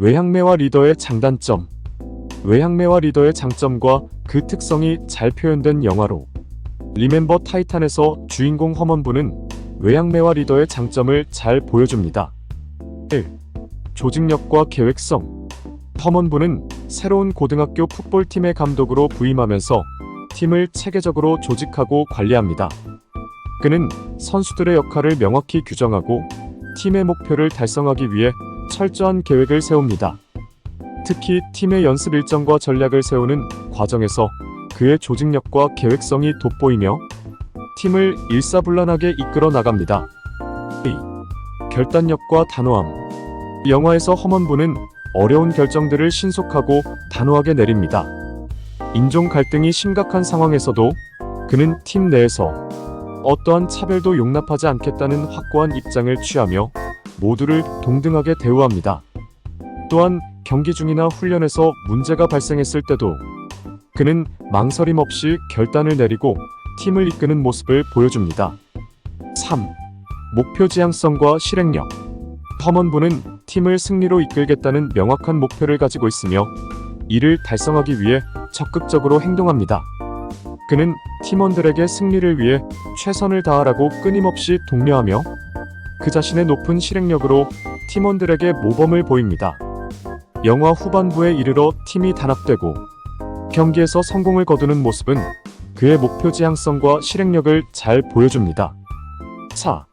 외향매와 리더의 장단점. 외향매와 리더의 장점과 그 특성이 잘 표현된 영화로 리멤버 타이탄에서 주인공 허먼부는 외향매와 리더의 장점을 잘 보여줍니다. 1. 조직력과 계획성. 허먼부는 새로운 고등학교 풋볼팀의 감독으로 부임하면서 팀을 체계적으로 조직하고 관리합니다. 그는 선수들의 역할을 명확히 규정하고 팀의 목표를 달성하기 위해 철저한 계획을 세웁니다. 특히 팀의 연습 일정과 전략을 세우는 과정에서 그의 조직력과 계획성이 돋보이며 팀을 일사불란하게 이끌어 나갑니다. 2. 결단력과 단호함. 영화에서 허먼부는 어려운 결정들을 신속하고 단호하게 내립니다. 인종 갈등이 심각한 상황에서도 그는 팀 내에서 어떠한 차별도 용납하지 않겠다는 확고한 입장을 취하며 모두를 동등하게 대우합니다. 또한 경기 중이나 훈련에서 문제가 발생했을 때도 그는 망설임 없이 결단을 내리고 팀을 이끄는 모습을 보여줍니다. 3. 목표 지향성과 실행력. 허먼부는 팀을 승리로 이끌겠다는 명확한 목표를 가지고 있으며 이를 달성하기 위해 적극적으로 행동합니다. 그는 팀원들에게 승리를 위해 최선을 다하라고 끊임없이 독려하며 그 자신의 높은 실행력으로 팀원들에게 모범을 보입니다. 영화 후반부에 이르러 팀이 단합되고 경기에서 성공을 거두는 모습은 그의 목표 지향성과 실행력을 잘 보여줍니다. 4.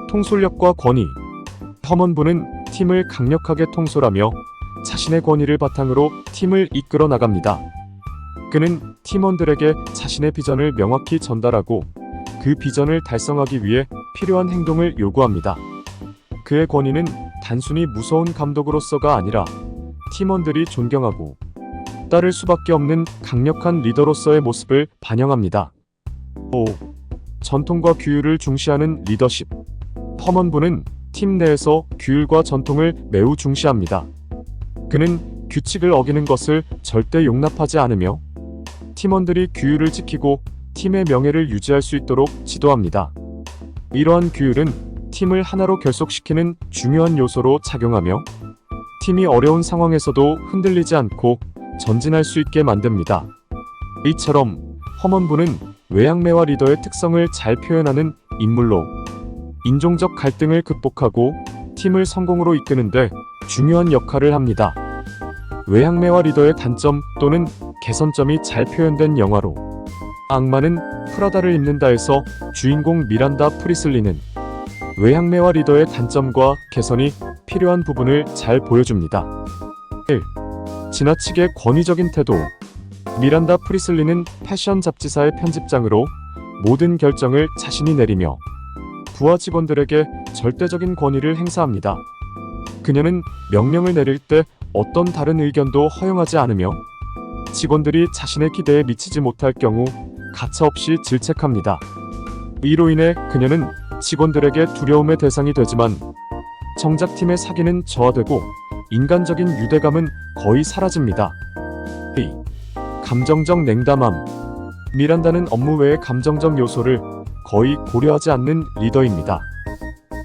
통솔력과 권위. 허먼부는 팀을 강력하게 통솔하며 자신의 권위를 바탕으로 팀을 이끌어 나갑니다. 그는 팀원들에게 자신의 비전을 명확히 전달하고 그 비전을 달성하기 위해 필요한 행동을 요구합니다. 그의 권위는 단순히 무서운 감독으로서가 아니라 팀원들이 존경하고 따를 수밖에 없는 강력한 리더로서의 모습을 반영합니다. 5. 전통과 규율을 중시하는 리더십. 허먼부는 팀 내에서 규율과 전통을 매우 중시합니다. 그는 규칙을 어기는 것을 절대 용납하지 않으며 팀원들이 규율을 지키고 팀의 명예를 유지할 수 있도록 지도합니다. 이러한 규율은 팀을 하나로 결속시키는 중요한 요소로 작용하며 팀이 어려운 상황에서도 흔들리지 않고 전진할 수 있게 만듭니다. 이처럼 허먼부는 외향매와 리더의 특성을 잘 표현하는 인물로 인종적 갈등을 극복하고 팀을 성공으로 이끄는데 중요한 역할을 합니다. 외향매와 리더의 단점 또는 개선점이 잘 표현된 영화로 악마는 프라다를 입는다에서 주인공 미란다 프리슬리는 외향매와 리더의 단점과 개선이 필요한 부분을 잘 보여줍니다. 1. 지나치게 권위적인 태도. 미란다 프리슬리는 패션 잡지사의 편집장으로 모든 결정을 자신이 내리며 부하 직원들에게 절대적인 권위를 행사합니다. 그녀는 명령을 내릴 때 어떤 다른 의견도 허용하지 않으며 직원들이 자신의 기대에 미치지 못할 경우 가차없이 질책합니다. 이로 인해 그녀는 직원들에게 두려움의 대상이 되지만 정작 팀의 사기는 저하되고 인간적인 유대감은 거의 사라집니다. 2. 감정적 냉담함. 미란다는 업무 외의 감정적 요소를 거의 고려하지 않는 리더입니다.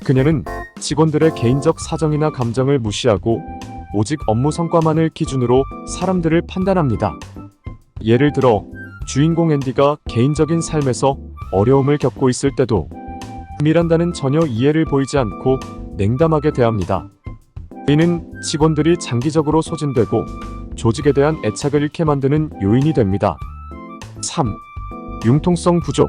그녀는 직원들의 개인적 사정이나 감정을 무시하고 오직 업무 성과만을 기준으로 사람들을 판단합니다. 예를 들어 주인공 앤디가 개인적인 삶에서 어려움을 겪고 있을 때도 미란다는 전혀 이해를 보이지 않고 냉담하게 대합니다. 이는 직원들이 장기적으로 소진되고 조직에 대한 애착을 잃게 만드는 요인이 됩니다. 3. 융통성 부족.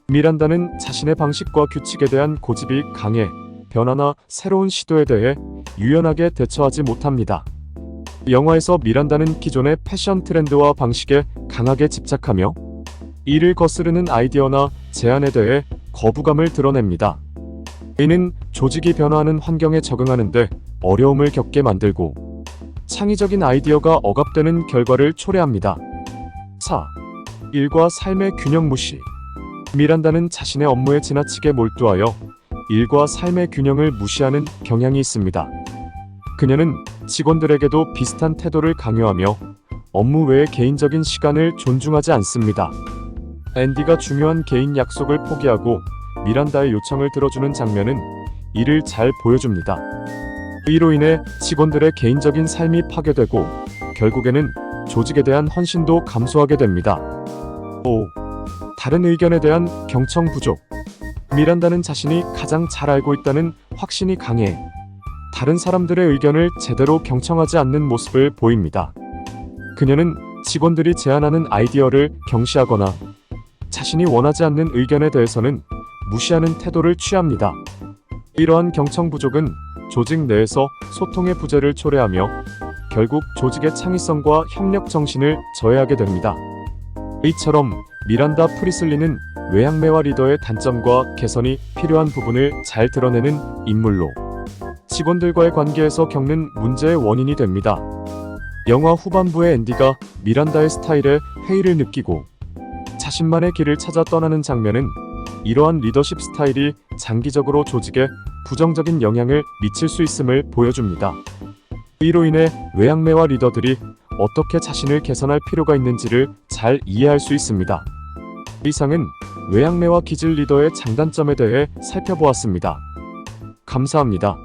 미란다는 자신의 방식과 규칙에 대한 고집이 강해 변화나 새로운 시도에 대해 유연하게 대처하지 못합니다. 영화에서 미란다는 기존의 패션 트렌드와 방식에 강하게 집착하며 이를 거스르는 아이디어나 제안에 대해 거부감을 드러냅니다. 이는 조직이 변화하는 환경에 적응하는데 어려움을 겪게 만들고 창의적인 아이디어가 억압되는 결과를 초래합니다. 4. 일과 삶의 균형 무시. 미란다는 자신의 업무에 지나치게 몰두하여 일과 삶의 균형을 무시하는 경향이 있습니다. 그녀는 직원들에게도 비슷한 태도를 강요하며 업무 외의 개인적인 시간을 존중하지 않습니다. 앤디가 중요한 개인 약속을 포기하고 미란다의 요청을 들어주는 장면은 이를 잘 보여줍니다. 이로 인해 직원들의 개인적인 삶이 파괴되고 결국에는 조직에 대한 헌신도 감소하게 됩니다. 5. 다른 의견에 대한 경청 부족. 미란다는 자신이 가장 잘 알고 있다는 확신이 강해 다른 사람들의 의견을 제대로 경청하지 않는 모습을 보입니다. 그녀는 직원들이 제안하는 아이디어를 경시하거나 자신이 원하지 않는 의견에 대해서는 무시하는 태도를 취합니다. 이러한 경청 부족은 조직 내에서 소통의 부재를 초래하며 결국 조직의 창의성과 협력 정신을 저해하게 됩니다. 이처럼 미란다 프리슬리는 외향매화 리더의 단점과 개선이 필요한 부분을 잘 드러내는 인물로 직원들과의 관계에서 겪는 문제의 원인이 됩니다. 영화 후반부의 앤디가 미란다의 스타일에 회의를 느끼고 자신만의 길을 찾아 떠나는 장면은 이러한 리더십 스타일이 장기적으로 조직에 부정적인 영향을 미칠 수 있음을 보여줍니다. 이로 인해 외향매화 리더들이 어떻게 자신을 개선할 필요가 있는지를 잘 이해할 수 있습니다. 이상은 외향매화 기질 리더의 장단점에 대해 살펴보았습니다. 감사합니다.